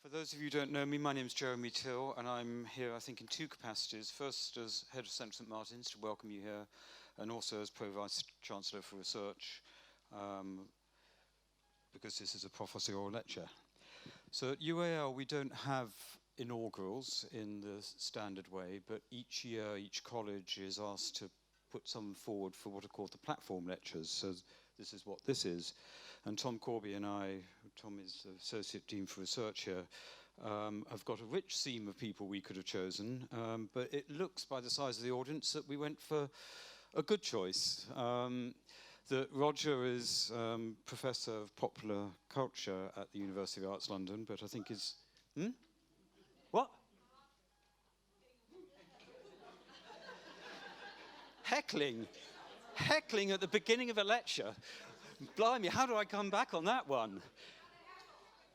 For those of you who don't know me, my name is Jeremy Till, and I'm here, I think, in two capacities. First, as head of Centre St Martin's, to welcome you here, and also as Pro-Vice Chancellor for Research, because this is a Professorial lecture. So at UAL, we don't have inaugurals in the standard way, but each year, each college is asked to put someone forward for what are called the platform lectures. So this is what this is. And Tom Corby and I, Tom is the Associate Dean for Research here, have got a rich seam of people we could have chosen, but it looks by the size of the audience that we went for a good choice. That Roger is Professor of Popular Culture at the University of Arts London, but I think is... What? Heckling. Heckling at the beginning of a lecture. Blimey, how do I come back on that one?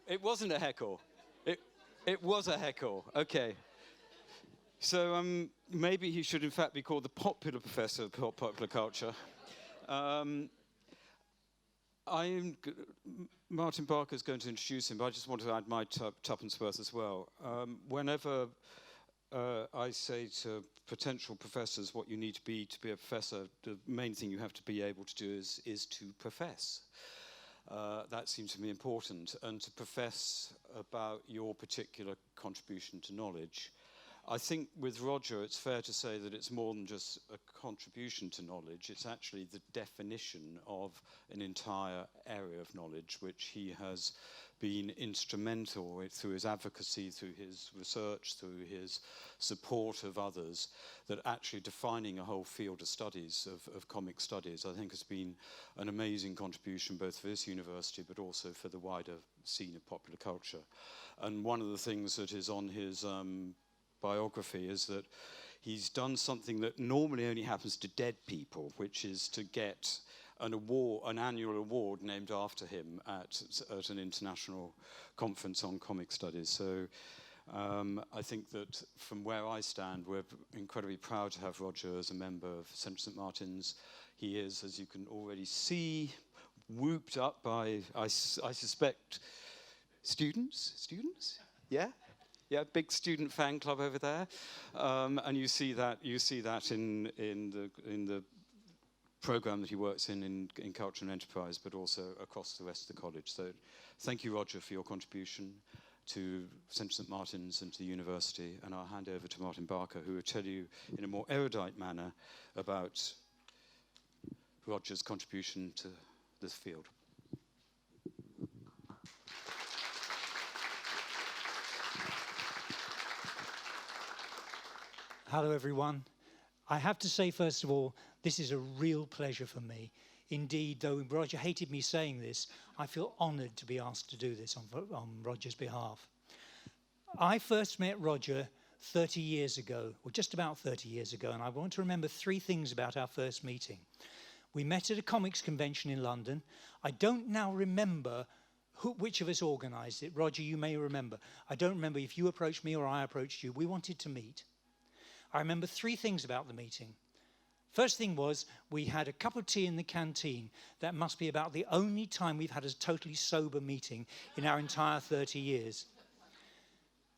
It wasn't a heckle. It was a heckle. Okay. So maybe he should in fact be called the Popular Professor of Popular Culture. Martin Barker is going to introduce him, but I just want to add my tuppence worth as well. Whenever I say to potential professors what you need to be a professor, the main thing you have to be able to do is to profess. That seems to me important, and to profess about your particular contribution to knowledge. I think with Roger, it's fair to say that it's more than just a contribution to knowledge. It's actually the definition of an entire area of knowledge, which he has been instrumental through his advocacy, through his research, through his support of others, that actually defining a whole field of studies, of comic studies, I think has been an amazing contribution both for this university but also for the wider scene of popular culture. And one of the things that is on his biography is that he's done something that normally only happens to dead people, which is to get an award, an annual award named after him at an international conference on comic studies. So I think that from where I stand, we're incredibly proud to have Roger as a member of Centre St Martin's. He is, as you can already see, whooped up by, I suspect, students? Yeah? Yeah, big student fan club over there, and you see that in the program that he works in culture and enterprise, but also across the rest of the college. So, thank you, Roger, for your contribution to Centre St Martin's and to the university. And I'll hand over to Martin Barker, who will tell you in a more erudite manner about Roger's contribution to this field. Hello, everyone. I have to say, first of all, this is a real pleasure for me. Indeed, though Roger hated me saying this, I feel honoured to be asked to do this on Roger's behalf. I first met Roger 30 years ago, or just about 30 years ago, and I want to remember three things about our first meeting. We met at a comics convention in London. I don't now remember which of us organised it. Roger, you may remember. I don't remember if you approached me or I approached you. We wanted to meet. I remember three things about the meeting. First thing was, we had a cup of tea in the canteen. That must be about the only time we've had a totally sober meeting in our entire 30 years.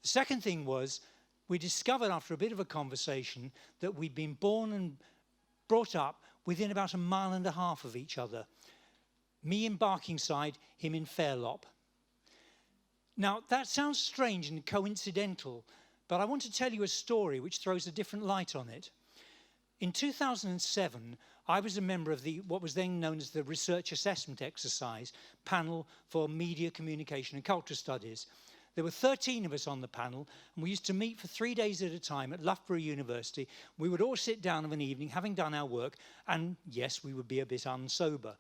The second thing was, we discovered after a bit of a conversation that we'd been born and brought up within about 1.5 miles of each other. Me in Barkingside, him in Fairlop. Now, that sounds strange and coincidental, but I want to tell you a story which throws a different light on it. In 2007, I was a member of what was then known as the Research Assessment Exercise panel for Media, Communication and Culture Studies. There were 13 of us on the panel, and we used to meet for 3 days at a time at Loughborough University. We would all sit down of an evening, having done our work, and yes, we would be a bit unsober.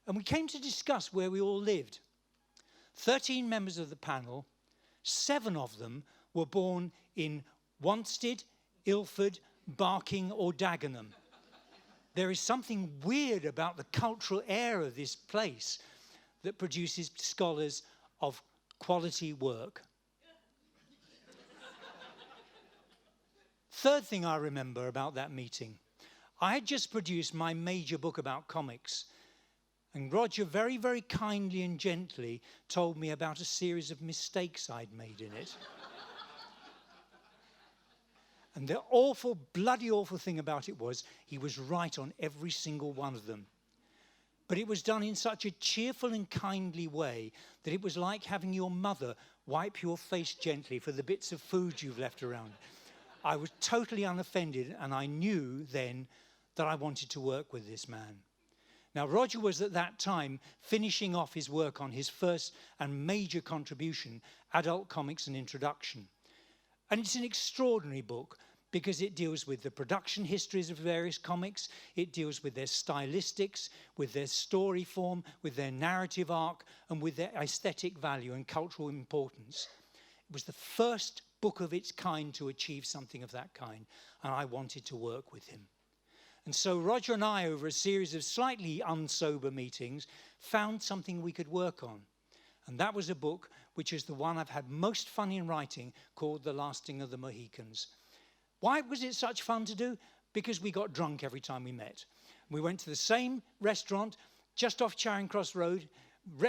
And we came to discuss where we all lived. 13 members of the panel, 7 of them were born in Wanstead, Ilford, Barking or Dagenham. There is something weird about the cultural air of this place that produces scholars of quality work. Third thing I remember about that meeting, I had just produced my major book about comics. And Roger very, very kindly and gently told me about a series of mistakes I'd made in it. And the awful, bloody awful thing about it was he was right on every single one of them. But it was done in such a cheerful and kindly way that it was like having your mother wipe your face gently for the bits of food you've left around. I was totally unoffended, and I knew then that I wanted to work with this man. Now, Roger was at that time finishing off his work on his first and major contribution, Adult Comics and Introduction. And it's an extraordinary book because it deals with the production histories of various comics, it deals with their stylistics, with their story form, with their narrative arc, and with their aesthetic value and cultural importance. It was the first book of its kind to achieve something of that kind, and I wanted to work with him. And so Roger and I, over a series of slightly unsober meetings, found something we could work on. And that was a book which is the one I've had most fun in writing, called The Lasting of the Mohicans. Why was it such fun to do? Because we got drunk every time we met. We went to the same restaurant just off Charing Cross Road,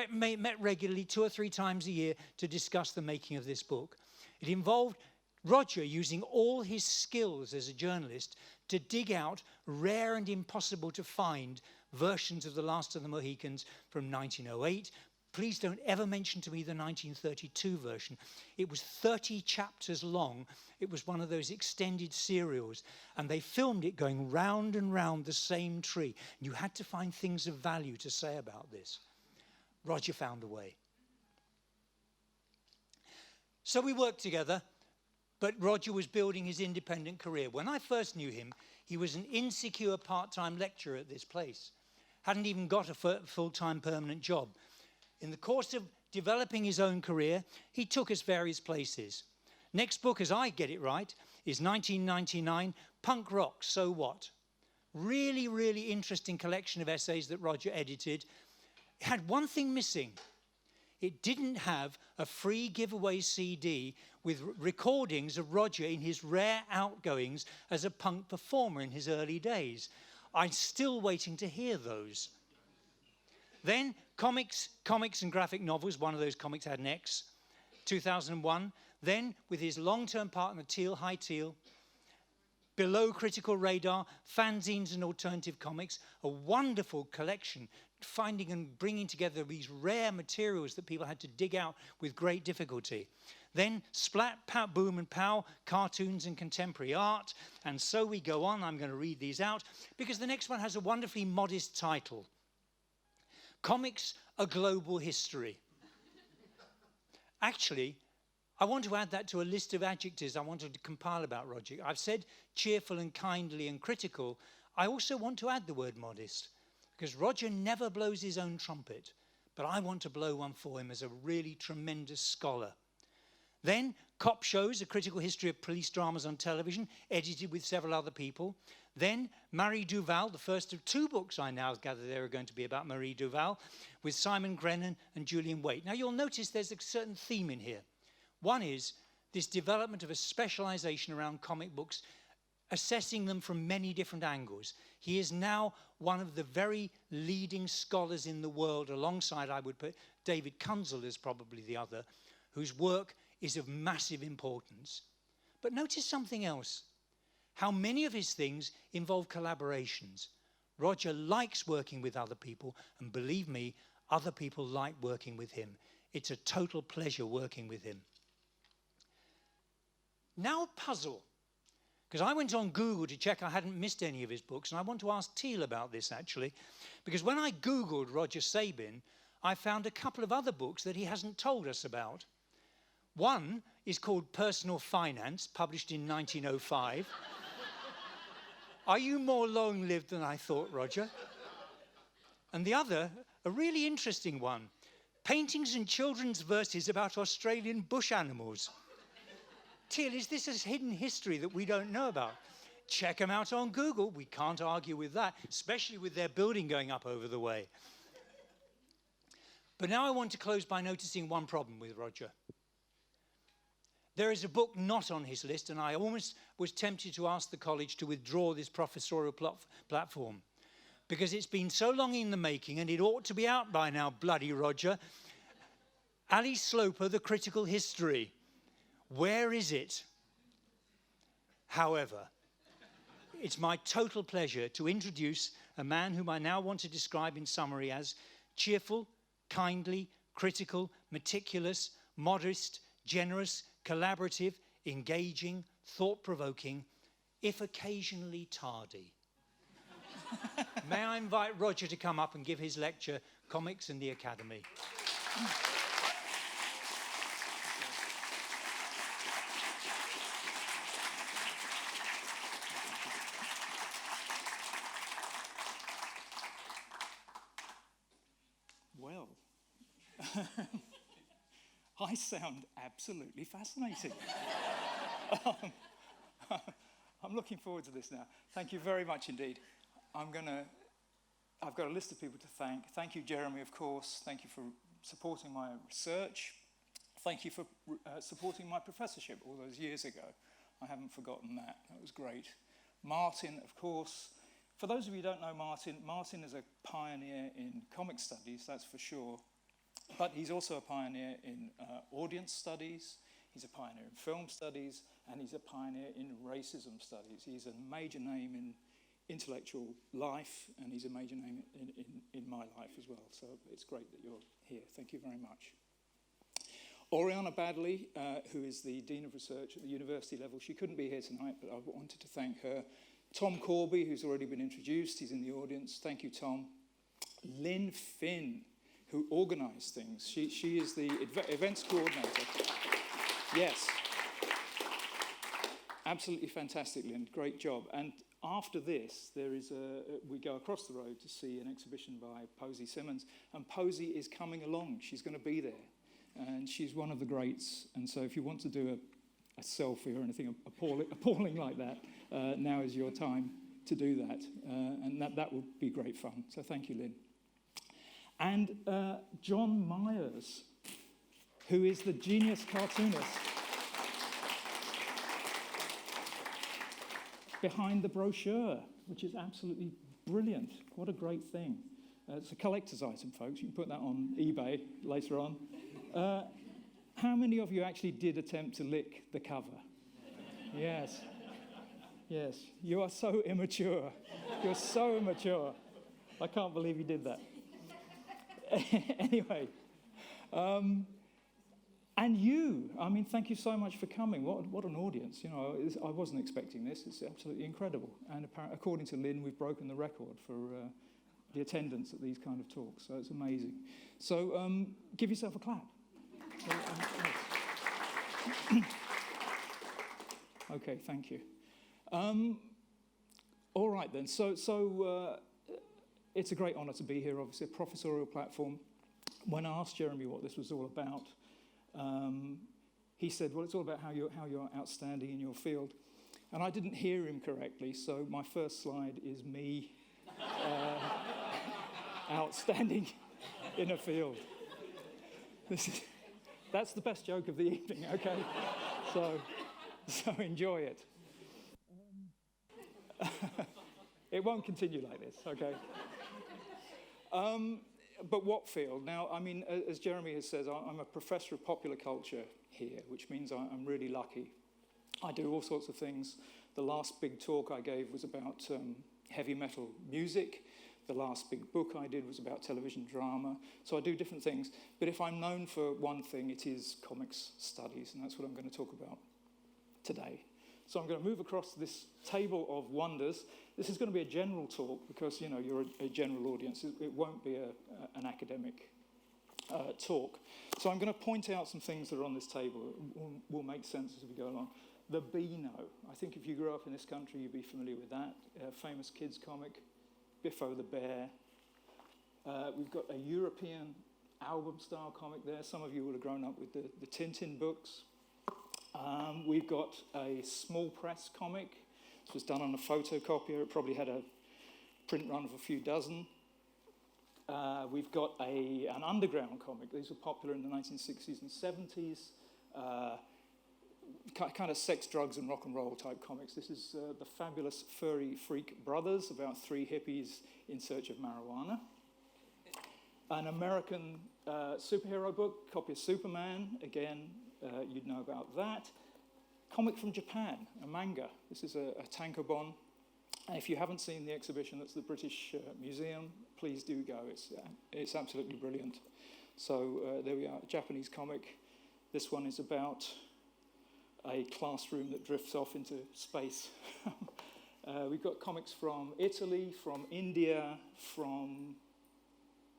met regularly 2 or 3 times a year to discuss the making of this book. It involved Roger using all his skills as a journalist to dig out rare and impossible to find versions of The Last of the Mohicans from 1908. Please don't ever mention to me the 1932 version. It was 30 chapters long. It was one of those extended serials. And they filmed it going round and round the same tree. You had to find things of value to say about this. Roger found a way. So we worked together, but Roger was building his independent career. When I first knew him, he was an insecure part-time lecturer at this place. Hadn't even got a full-time permanent job. In the course of developing his own career, he took us various places. Next book, as I get it right, is 1999, Punk Rock, So What? Really, really interesting collection of essays that Roger edited. It had one thing missing. It didn't have a free giveaway CD with recordings of Roger in his rare outgoings as a punk performer in his early days. I'm still waiting to hear those. Then comics and graphic novels, one of those comics had an X, 2001. Then with his long-term partner, High Teal, Below Critical Radar, fanzines and alternative comics, a wonderful collection, finding and bringing together these rare materials that people had to dig out with great difficulty. Then Splat, Boom and Pow, cartoons and contemporary art. And so we go on. I'm going to read these out because the next one has a wonderfully modest title. Comics, A Global History. Actually, I want to add that to a list of adjectives I wanted to compile about Roger. I've said cheerful and kindly and critical. I also want to add the word modest, because Roger never blows his own trumpet, but I want to blow one for him as a really tremendous scholar. Then Cop Shows, A Critical History of Police Dramas on Television, edited with several other people. Then Marie Duval, the first of 2 books I now gather there are going to be about Marie Duval, with Simon Grenier and Julian Waite. Now you'll notice there's a certain theme in here. One is this development of a specialization around comic books, assessing them from many different angles. He is now one of the very leading scholars in the world, alongside, I would put, David Kunzel as probably the other, whose work is of massive importance. But notice something else. How many of his things involve collaborations. Roger likes working with other people, and believe me, other people like working with him. It's a total pleasure working with him. Now a puzzle, because I went on Google to check I hadn't missed any of his books, and I want to ask Teal about this actually, because when I Googled Roger Sabin, I found a couple of other books that he hasn't told us about. One is called Personal Finance, published in 1905. Are you more long-lived than I thought, Roger? And the other, a really interesting one, Paintings and Children's Verses about Australian Bush Animals. Teal, is this a hidden history that we don't know about? Check them out on Google. We can't argue with that, especially with their building going up over the way. But now I want to close by noticing one problem with Roger. There is a book not on his list, and I almost was tempted to ask the college to withdraw this professorial platform. because it's been so long in the making and it ought to be out by now, bloody Roger. Ali Sloper, The Critical History. Where is it? However, it's my total pleasure to introduce a man whom I now want to describe in summary as cheerful, kindly, critical, meticulous, modest, generous, collaborative, engaging, thought-provoking, if occasionally tardy. May I invite Roger to come up and give his lecture, Comics and the Academy. Well, I sound absolutely fascinating. I'm looking forward to this now. Thank you very much indeed. I've got a list of people to thank. Thank you, Jeremy, of course. Thank you for supporting my research. Thank you for supporting my professorship all those years ago. I haven't forgotten that. That was great. Martin, of course. For those of you who don't know Martin, Martin is a pioneer in comic studies, that's for sure. But he's also a pioneer in audience studies. He's a pioneer in film studies, and he's a pioneer in racism studies. He's a major name in intellectual life, and he's a major name in my life as well. So it's great that you're here. Thank you very much. Oriana Badley, who is the Dean of Research at the university level, she couldn't be here tonight, but I wanted to thank her. Tom Corby, who's already been introduced, he's in the audience. Thank you, Tom. Lynn Finn, who organised things. She is the events coordinator. Yes. Absolutely fantastic, Lynn. Great job. And after this, we go across the road to see an exhibition by Posey Simmons. And Posey is coming along. She's going to be there. And she's one of the greats. And so if you want to do a selfie or anything appalling like that, now is your time to do that. And that would be great fun. So thank you, Lynn. And John Myers, who is the genius cartoonist behind the brochure, which is absolutely brilliant. What a great thing. It's a collector's item, folks. You can put that on eBay later on. How many of you actually did attempt to lick the cover? Yes. Yes. You are so immature. You're so immature. I can't believe you did that. Anyway. And you, I mean, thank you so much for coming. What an audience. You know, I wasn't expecting this. It's absolutely incredible. And according to Lynn, we've broken the record for the attendance at these kind of talks. So it's amazing. So give yourself a clap. Okay, thank you. All right then. So it's a great honour to be here. Obviously, a professorial platform. When I asked Jeremy what this was all about, he said, well, it's all about how you're outstanding in your field. And I didn't hear him correctly, so my first slide is me outstanding in a field. That's the best joke of the evening, okay? So enjoy it. It won't continue like this, okay? But what field? Now, I mean, as Jeremy has said, I'm a professor of popular culture here, which means I'm really lucky. I do all sorts of things. The last big talk I gave was about heavy metal music. The last big book I did was about television drama. So I do different things. But if I'm known for one thing, it is comics studies, and that's what I'm going to talk about today. So I'm going to move across this table of wonders. This is going to be a general talk because, you know, you're a general audience. It won't be an academic talk. So I'm going to point out some things that are on this table that will make sense as we go along. The Beano. I think if you grew up in this country, you'd be familiar with that. Famous kids comic. Biffo the Bear. We've got a European album-style comic there. Some of you would have grown up with the Tintin books. We've got a small press comic. This was done on a photocopier. It probably had a print run of a few dozen. We've got an underground comic. These were popular in the 1960s and 70s. kind of sex, drugs, and rock and roll type comics. This is The Fabulous Furry Freak Brothers, about 3 hippies in search of marijuana. An American superhero book, copy of Superman. Again, you'd know about that. Comic from Japan, a manga. This is a tankobon. And if you haven't seen the exhibition that's the British Museum, please do go. It's absolutely brilliant. So there we are, Japanese comic. This one is about a classroom that drifts off into space. We've got comics from Italy, from India, from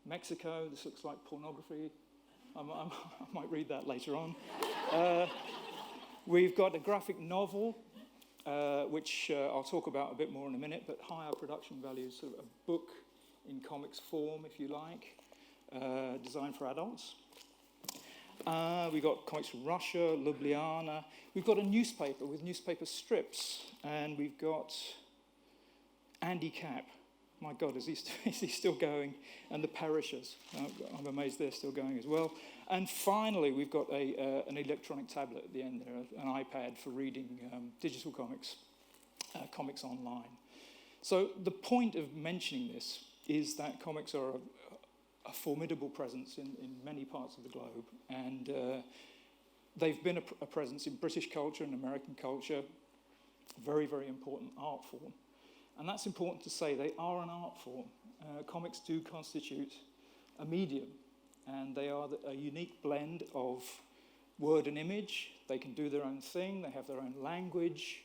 Mexico. This looks like pornography. I might read that later on. We've got a graphic novel, which I'll talk about a bit more in a minute, but higher production values, sort of a book in comics form, if you like, designed for adults. We've got comics from Russia, Ljubljana. We've got a newspaper with newspaper strips, and we've got Andy Capp. My God, is he still going? And the Perishers. I'm amazed they're still going as well. And finally, we've got an electronic tablet at the end there, an iPad for reading digital comics, comics online. So the point of mentioning this is that comics are a formidable presence in many parts of the globe, and they've been a presence in British culture and American culture, very, very important art form. And that's important to say, they are an art form. Comics do constitute a medium, and they are a unique blend of word and image. They can do their own thing, they have their own language,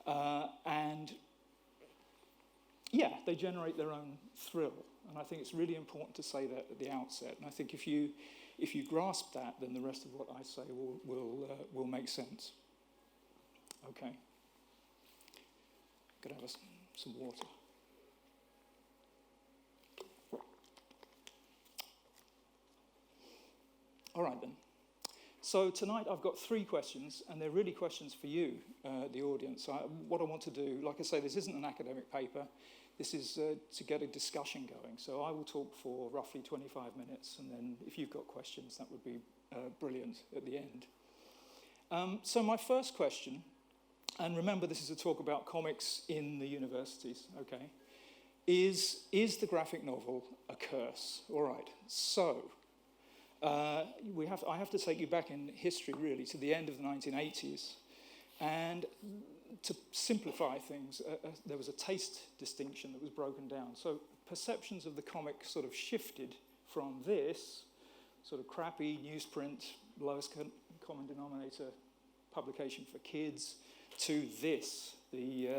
and yeah, they generate their own thrill. And I think it's really important to say that at the outset. And I think if you grasp that, then the rest of what I say will make sense. Okay. Gonna have some water. All right then. So tonight I've got 3 questions, and they're really questions for you, the audience. What I want to do, like I say, this isn't an academic paper. This is to get a discussion going. So I will talk for roughly 25 minutes, and then if you've got questions, that would be brilliant at the end. So my first question, and remember this is a talk about comics in the universities, okay, is the graphic novel a curse? All right, so I have to take you back in history, really, to the end of the 1980s. And to simplify things, there was a taste distinction that was broken down. So perceptions of the comic sort of shifted from this sort of crappy newsprint, lowest common denominator publication for kids, to this, the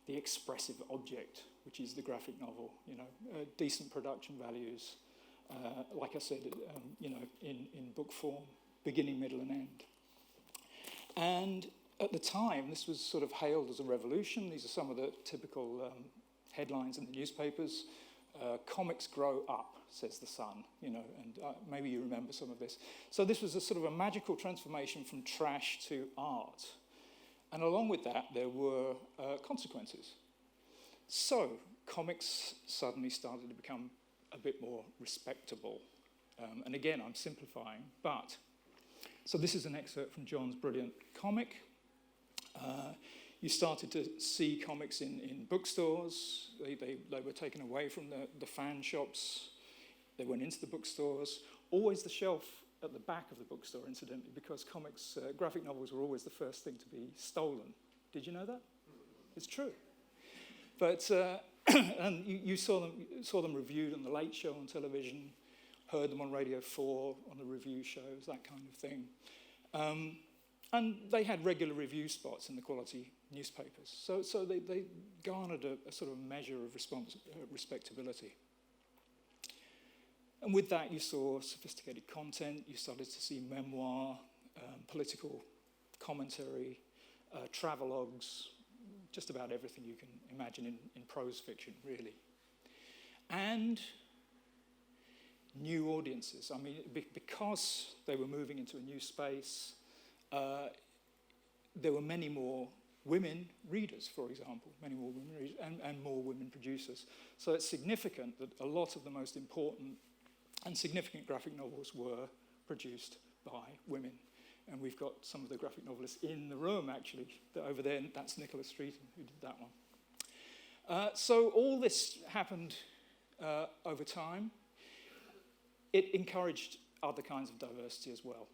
expressive object, which is the graphic novel. You know, decent production values, like I said, you know, in book form, beginning, middle, and end. And at the time, this was sort of hailed as a revolution. These are some of the typical headlines in the newspapers. Comics grow up, says the Sun, you know, and maybe you remember some of this. So this was a sort of a magical transformation from trash to art. And along with that, there were consequences. So comics suddenly started to become a bit more respectable. And again, I'm simplifying, but... So this is an excerpt from John's brilliant comic. You started to see comics in bookstores. They were taken away from the fan shops. They went into the bookstores. Always the shelf at the back of the bookstore, incidentally, because comics, graphic novels were always the first thing to be stolen. Did you know that? It's true. But and you saw them reviewed on The Late Show on television, heard them on Radio 4, on the review shows, that kind of thing. And they had regular review spots in the quality newspapers. So they garnered a sort of measure of respectability. And with that, you saw sophisticated content. You started to see memoir, political commentary, travelogues, just about everything you can imagine in prose fiction, really. And new audiences. I mean, because they were moving into a new space, there were many more women readers, for example, many more women readers, and more women producers. So it's significant that a lot of the most important and significant graphic novels were produced by women. And we've got some of the graphic novelists in the room, actually. Over there, that's Nicholas Streeton, who did that one. So all this happened over time. It encouraged other kinds of diversity as well.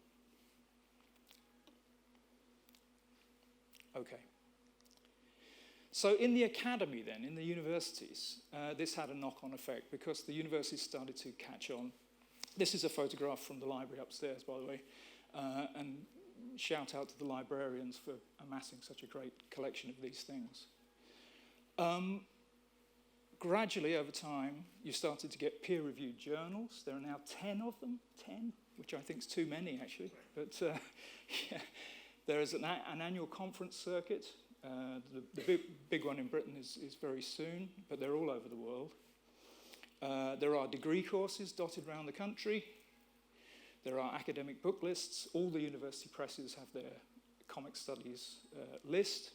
Okay. So in the academy then, in the universities, this had a knock-on effect because the universities started to catch on. This is a photograph from the library upstairs, by the way, and shout out to the librarians for amassing such a great collection of these things. Gradually, over time, you started to get peer-reviewed journals. There are now 10 of them, 10, which I think is too many, actually. But yeah. There is an annual conference circuit. The big one in Britain is very soon, but they're all over the world. There are degree courses dotted around the country. There are academic book lists. All the university presses have their comic studies list,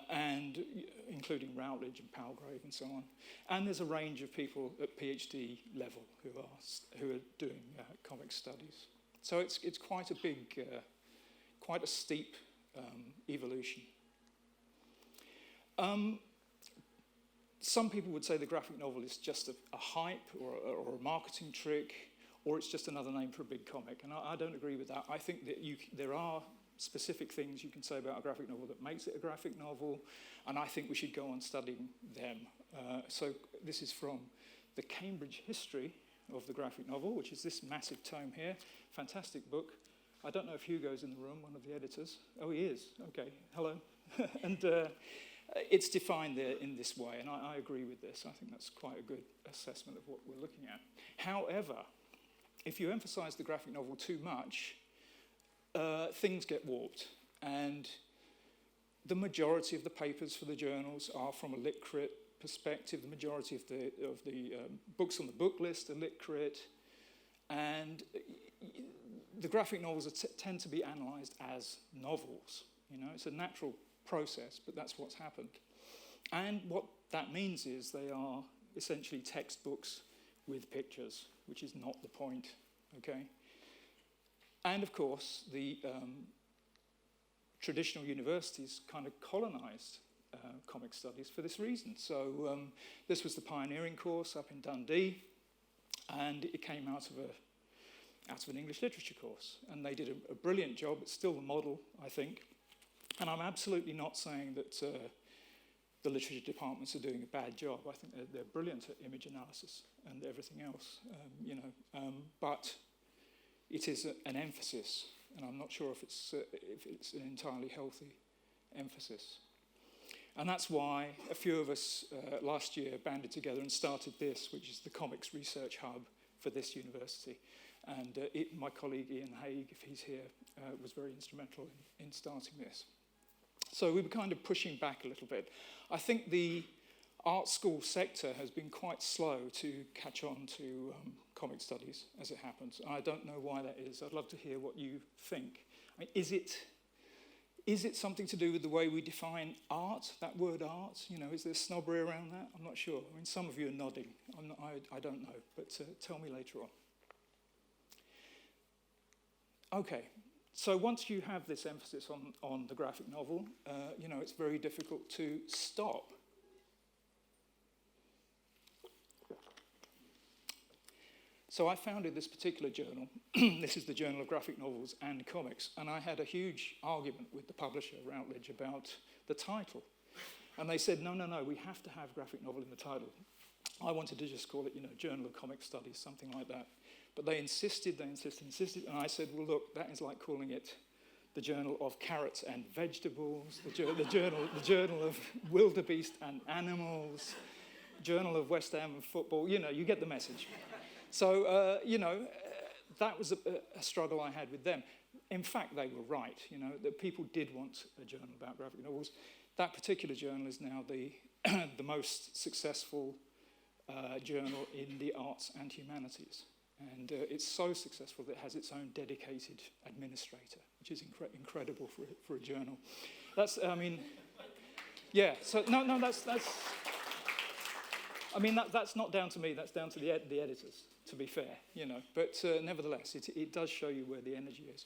and including Routledge and Palgrave and so on. And there's a range of people at PhD level who are doing comic studies. So it's quite a big, quite a steep evolution. Some people would say the graphic novel is just a hype or a marketing trick, or it's just another name for a big comic. And I don't agree with that. I think that there are specific things you can say about a graphic novel that makes it a graphic novel, and I think we should go on studying them. So this is from the Cambridge History of the Graphic Novel, which is this massive tome here. Fantastic book. I don't know if Hugo's in the room, one of the editors. Oh, he is. Okay, hello. And it's defined there in this way, and I agree with this. I think that's quite a good assessment of what we're looking at. However, if you emphasize the graphic novel too much, things get warped. And the majority of the papers for the journals are from a lit crit perspective. The majority of the books on the book list are lit crit. And the graphic novels tend to be analysed as novels. You know, it's a natural process, but that's what's happened. And what that means is they are essentially textbooks with pictures, which is not the point, okay? And of course, the traditional universities kind of colonized comic studies for this reason. So this was the pioneering course up in Dundee, and it came out of an English literature course. And they did a brilliant job. It's still the model, I think. And I'm absolutely not saying that the literature departments are doing a bad job. I think they're brilliant at image analysis and everything else, but it is an emphasis, and I'm not sure if it's an entirely healthy emphasis. And that's why a few of us last year banded together and started this, which is the Comics Research Hub for this university. And my colleague Ian Haig, if he's here, was very instrumental in starting this. So we were kind of pushing back a little bit. I think the art school sector has been quite slow to catch on to comic studies, as it happens. I don't know why that is. I'd love to hear what you think. I mean, is it something to do with the way we define art, that word art? You know, is there snobbery around that? I'm not sure. I mean, some of you are nodding. I don't know, but tell me later on. Okay. So once you have this emphasis on the graphic novel, it's very difficult to stop. So I founded this particular journal. This is the Journal of Graphic Novels and Comics, and I had a huge argument with the publisher, Routledge, about the title. And they said, no, we have to have graphic novel in the title. I wanted to just call it, Journal of Comic Studies, something like that. But they insisted, and I said, well, look, that is like calling it the Journal of Carrots and Vegetables, the Journal of Wildebeest and Animals, Journal of West Ham and Football. You get the message. So, that was a struggle I had with them. In fact, they were right, that people did want a journal about graphic novels. That particular journal is now the most successful journal in the arts and humanities. And it's so successful that it has its own dedicated administrator, which is incredible for a journal. That's that's not down to me. That's down to the editors, to be fair, But nevertheless, it does show you where the energy is.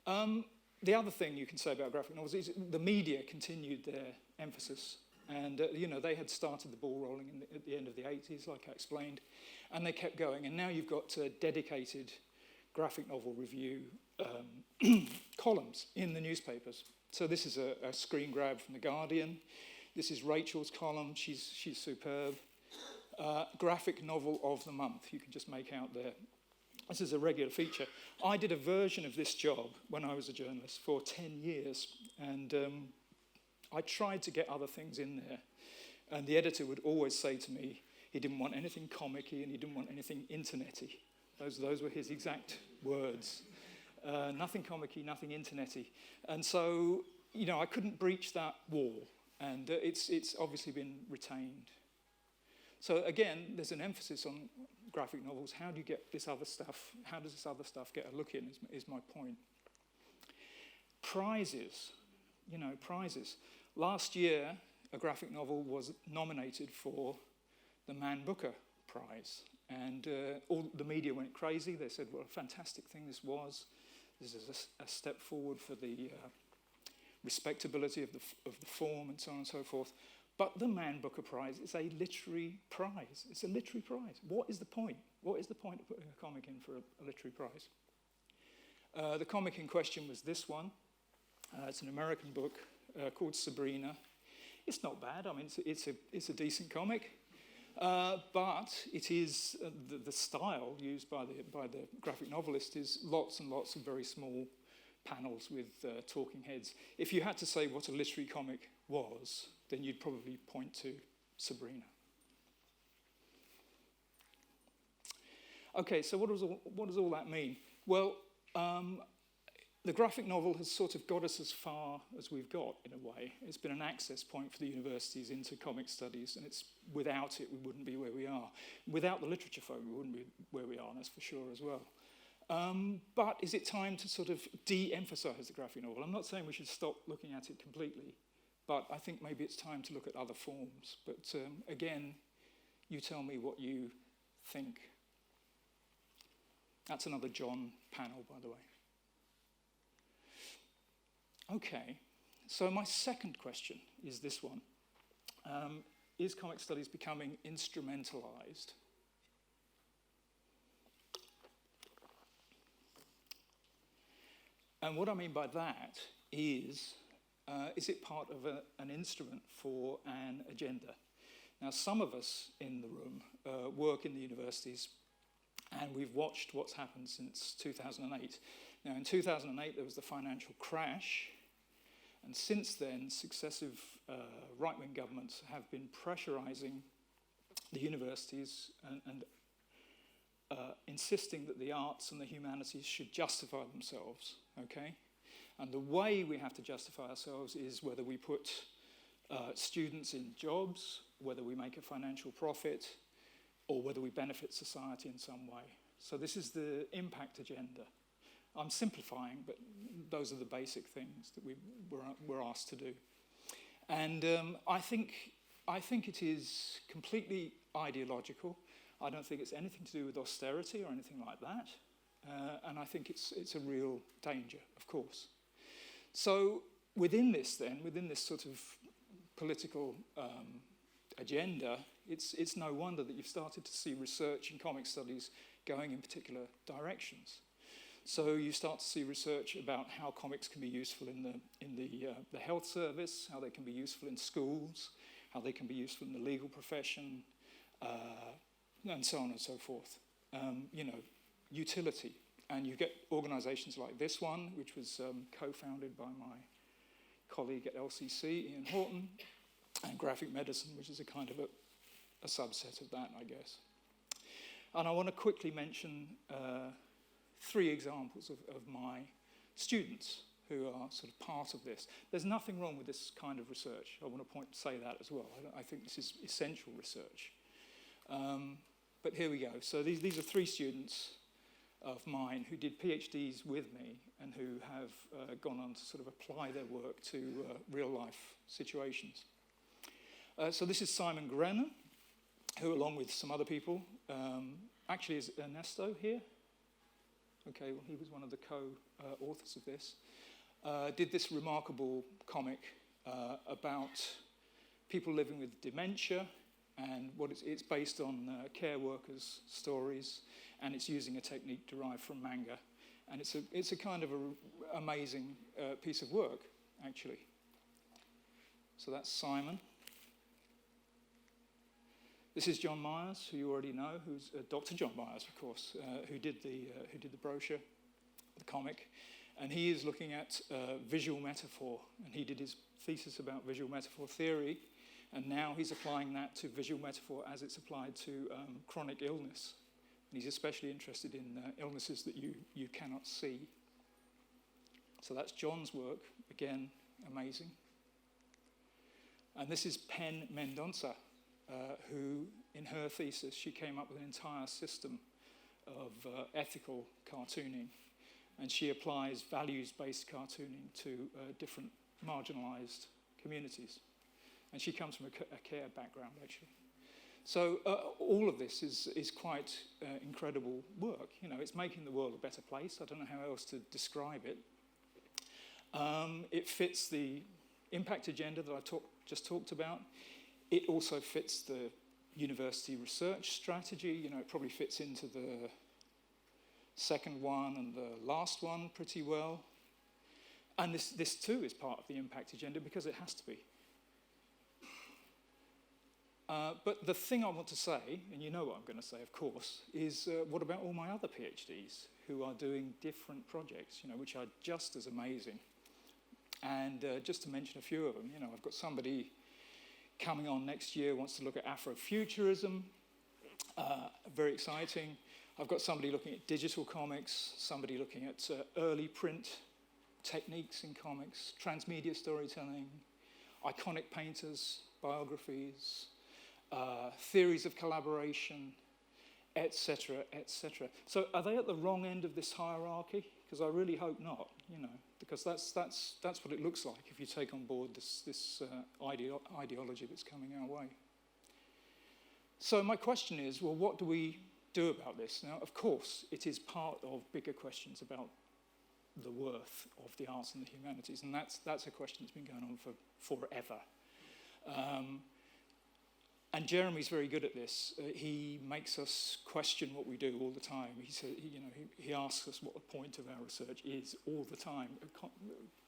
The other thing you can say about graphic novels is the media continued their emphasis. And, they had started the ball rolling at the end of the 80s, like I explained, and they kept going. And now you've got dedicated graphic novel review columns in the newspapers. So this is a screen grab from The Guardian. This is Rachel's column. She's superb. Graphic novel of the month. You can just make out there. This is a regular feature. I did a version of this job when I was a journalist for 10 years. And I tried to get other things in there. And the editor would always say to me, he didn't want anything comic-y and he didn't want anything internet-y. Those were his exact words. Nothing comic-y, nothing internet-y. And so, I couldn't breach that wall. And it's obviously been retained. So again, there's an emphasis on graphic novels. How do you get this other stuff? How does this other stuff get a look in is my point. Prizes. Prizes. Last year, a graphic novel was nominated for the Man Booker Prize. And all the media went crazy. They said, what a fantastic thing this was. This is a step forward for the respectability of the form and so on and so forth. But the Man Booker Prize is a literary prize. It's a literary prize. What is the point? What is the point of putting a comic in for a literary prize? The comic in question was this one. It's an American book called Sabrina. It's not bad. I mean, it's a decent comic. But it is the style used by the graphic novelist is lots and lots of very small panels with talking heads. If you had to say what a literary comic was, then you'd probably point to Sabrina. Okay, so what does all that mean? Well, the graphic novel has sort of got us as far as we've got, in a way. It's been an access point for the universities into comic studies, and without it, we wouldn't be where we are. Without the literature folk, we wouldn't be where we are, and that's for sure as well. But is it time to sort of de-emphasize the graphic novel? I'm not saying we should stop looking at it completely, but I think maybe it's time to look at other forms. But again, you tell me what you think. That's another John panel, by the way. Okay, so my second question is this one. Is comic studies becoming instrumentalized? And what I mean by that is it part of an instrument for an agenda? Now, some of us in the room work in the universities, and we've watched what's happened since 2008. Now, in 2008, there was the financial crash, and since then, successive right-wing governments have been pressurizing the universities and insisting that the arts and the humanities should justify themselves, okay? And the way we have to justify ourselves is whether we put students in jobs, whether we make a financial profit, or whether we benefit society in some way. So this is the impact agenda. I'm simplifying, but those are the basic things that we're asked to do. And I think it is completely ideological. I don't think it's anything to do with austerity or anything like that. And I think it's a real danger, of course. So within this sort of political agenda, it's no wonder that you've started to see research in comic studies going in particular directions. So you start to see research about how comics can be useful in the health service, how they can be useful in schools, how they can be useful in the legal profession, and so on and so forth. Utility. And you get organisations like this one, which was co-founded by my colleague at LCC, Ian Horton, and graphic medicine, which is a kind of a subset of that, I guess. And I want to quickly mention 3 examples of my students who are sort of part of this. There's nothing wrong with this kind of research. I want to say that as well. I think this is essential research. But here we go. So these are 3 students of mine who did PhDs with me and who have gone on to sort of apply their work to real-life situations. So this is Simon Grenier, who, along with some other people, actually is Ernesto here. okay, well, he was one of the co-authors of this, did this remarkable comic about people living with dementia, and it's based on care workers' stories, and it's using a technique derived from manga. And it's a kind of amazing piece of work, actually. So that's Simon. This is John Myers, who you already know, who's Dr. John Myers, of course, who did the brochure, the comic, and he is looking at visual metaphor, and he did his thesis about visual metaphor theory, and now he's applying that to visual metaphor as it's applied to chronic illness. And he's especially interested in illnesses that you cannot see. So that's John's work, again, amazing. And this is Pen Mendonca, who, in her thesis, she came up with an entire system of ethical cartooning. And she applies values-based cartooning to different marginalized communities. And she comes from a care background, actually. So all of this is quite incredible work. You know, it's making the world a better place. I don't know how else to describe it. It fits the impact agenda that I just talked about. It also fits the university research strategy. You know, it probably fits into the second one and the last one pretty well. And this too is part of the impact agenda because it has to be. But the thing I want to say, and you know what I'm going to say, of course, is what about all my other PhDs who are doing different projects, you know, which are just as amazing? And just to mention a few of them, you know, I've got somebody coming on next year wants to look at Afrofuturism, very exciting. I've got somebody looking at digital comics, somebody looking at early print techniques in comics, transmedia storytelling, iconic painters, biographies, theories of collaboration, etc., etc. So are they at the wrong end of this hierarchy? Because I really hope not, you know, because that's what it looks like if you take on board this ideology that's coming our way. So my question is, well, what do we do about this? Now, of course, it is part of bigger questions about the worth of the arts and the humanities, and that's a question that's been going on for forever. And Jeremy's very good at this. He makes us question what we do all the time. He asks us what the point of our research is all the time,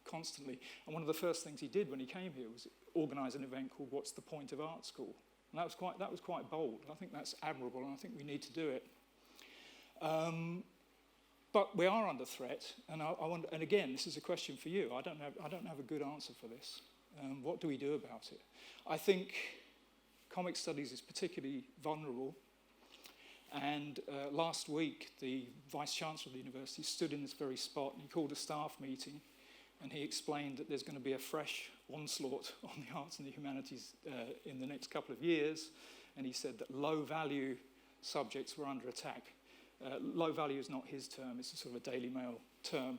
constantly. And one of the first things he did when he came here was organise an event called "What's the Point of Art School?" And that was quite bold. I think that's admirable, and I think we need to do it. But we are under threat, and I wonder, and again, this is a question for you. I don't have a good answer for this. What do we do about it? I think comic studies is particularly vulnerable. And last week, the Vice-Chancellor of the university stood in this very spot, and he called a staff meeting, and he explained that there's going to be a fresh onslaught on the arts and the humanities in the next couple of years. And he said that low-value subjects were under attack. Low value is not his term, it's a sort of a Daily Mail term.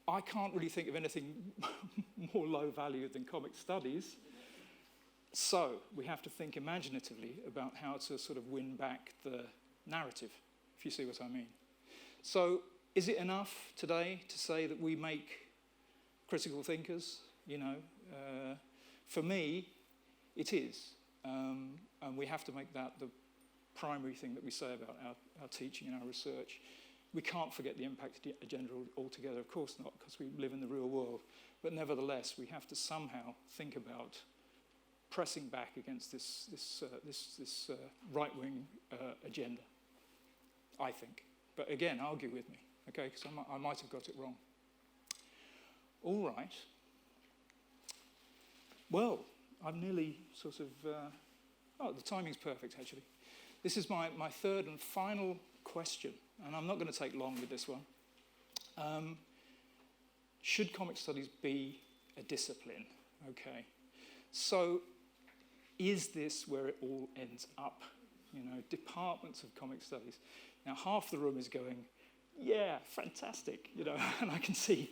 I can't really think of anything more low value than comic studies. So we have to think imaginatively about how to sort of win back the narrative, if you see what I mean. So is it enough today to say that we make critical thinkers? You know, for me, it is. And we have to make that the primary thing that we say about our teaching and our research. We can't forget the impact agenda altogether, of course not, because we live in the real world. But nevertheless, we have to somehow think about pressing back against this right-wing agenda, I think. But again, argue with me, okay, because I might have got it wrong. All right. Well, I've nearly sort of... the timing's perfect, actually. This is my third and final question, and I'm not going to take long with this one. Should comic studies be a discipline? Okay. So is this where it all ends up? You know, departments of comic studies. Now, half the room is going, yeah, fantastic, you know, and I can see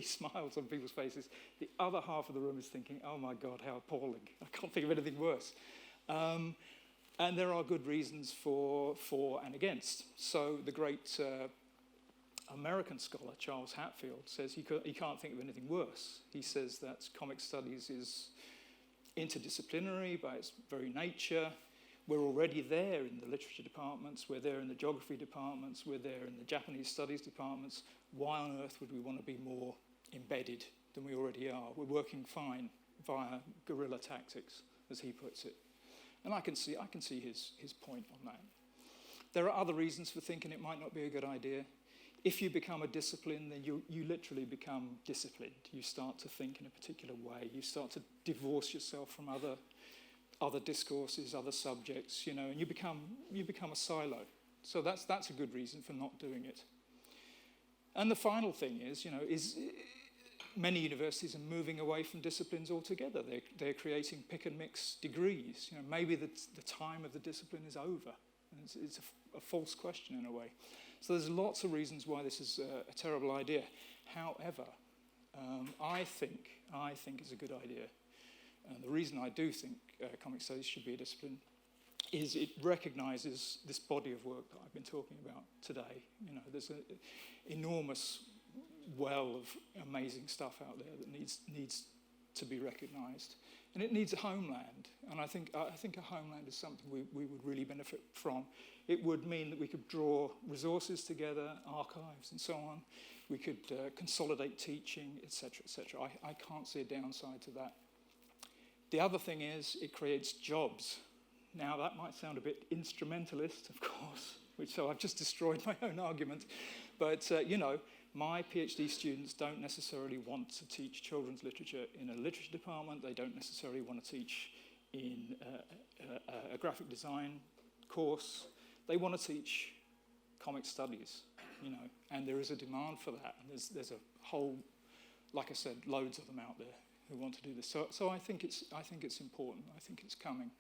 smiles on people's faces. The other half of the room is thinking, oh my God, how appalling. I can't think of anything worse. And there are good reasons for and against. So the great American scholar, Charles Hatfield, says he can't think of anything worse. He says that comic studies is interdisciplinary by its very nature. We're already there in the literature departments, we're there in the geography departments, we're there in the Japanese studies departments. Why on earth would we want to be more embedded than we already are? We're working fine via guerrilla tactics, as he puts it. And I can see his point on that. There are other reasons for thinking it might not be a good idea. If you become a discipline, then you literally become disciplined. You start to think in a particular way. You start to divorce yourself from other discourses, other subjects, and you become a silo. So that's a good reason for not doing it. And the final thing is many universities are moving away from disciplines altogether. They're creating pick and mix degrees. Maybe the time of the discipline is over. And it's a false question in a way. So there's lots of reasons why this is a terrible idea. However, I think it's a good idea. And the reason I do think comic studies should be a discipline is it recognises this body of work that I've been talking about today. There's an enormous well of amazing stuff out there that needs to be recognised. And it needs a homeland. And I think a homeland is something we would really benefit from. It would mean that we could draw resources together, archives and so on. We could consolidate teaching, etc., etc. I can't see a downside to that. The other thing is it creates jobs. Now that might sound a bit instrumentalist, of course, so I've just destroyed my own argument. But, my PhD students don't necessarily want to teach children's literature in a literature department. They don't necessarily want to teach in a graphic design course. They want to teach comic studies, and there is a demand for that. And there's a whole, like I said, loads of them out there who want to do this. So I think it's important. I think it's coming.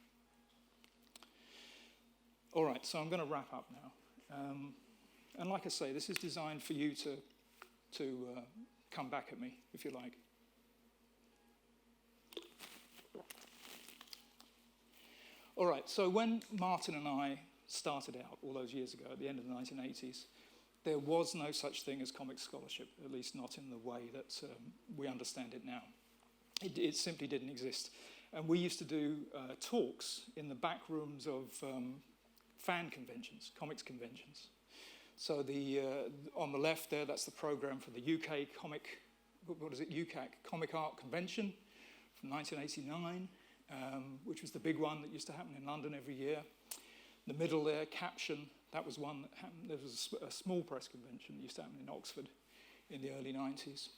All right, so I'm going to wrap up now. And like I say, this is designed for you to come back at me, if you like. All right, so when Martin and I started out all those years ago, at the end of the 1980s, there was no such thing as comic scholarship, at least not in the way that we understand it now. It simply didn't exist. And we used to do talks in the back rooms of fan conventions, comics conventions. So on the left there, that's the program for the UK Comic, UCAC Comic Art Convention from 1989, which was the big one that used to happen in London every year. The middle there, Caption, that was one that happened. There was a small press convention that used to happen in Oxford in the early 90s.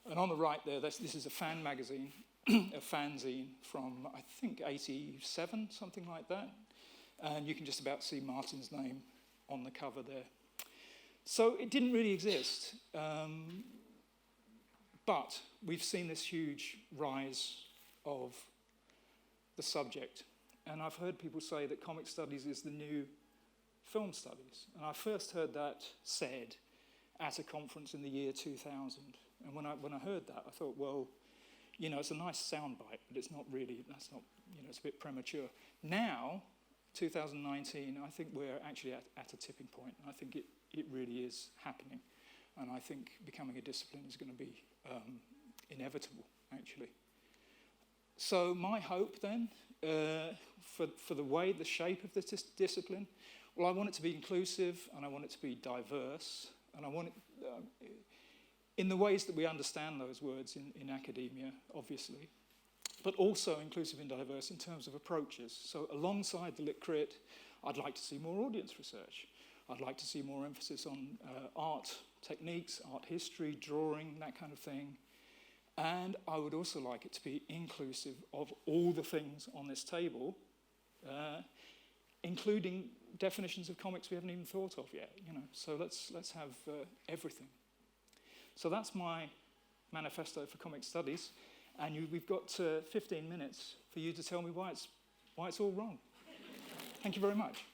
And on the right there, this is a fan magazine, a fanzine from, I think, 87, something like that. And you can just about see Martin's name on the cover there. So it didn't really exist. But we've seen this huge rise of the subject. And I've heard people say that comic studies is the new film studies. And I first heard that said at a conference in the year 2000. And when I heard that, I thought, well, it's a nice soundbite, but it's not really, it's a bit premature. Now, 2019, I think we're actually at a tipping point. I think it really is happening. And I think becoming a discipline is going to be inevitable, actually. So my hope then, for the shape of this discipline, well, I want it to be inclusive, and I want it to be diverse, and I want it in the ways that we understand those words in academia, obviously, but also inclusive and diverse in terms of approaches. So alongside the Lit Crit, I'd like to see more audience research. I'd like to see more emphasis on art techniques, art history, drawing, that kind of thing. And I would also like it to be inclusive of all the things on this table, including definitions of comics we haven't even thought of yet. So let's have everything. So that's my manifesto for comic studies, and we've got 15 minutes for you to tell me why it's all wrong. Thank you very much.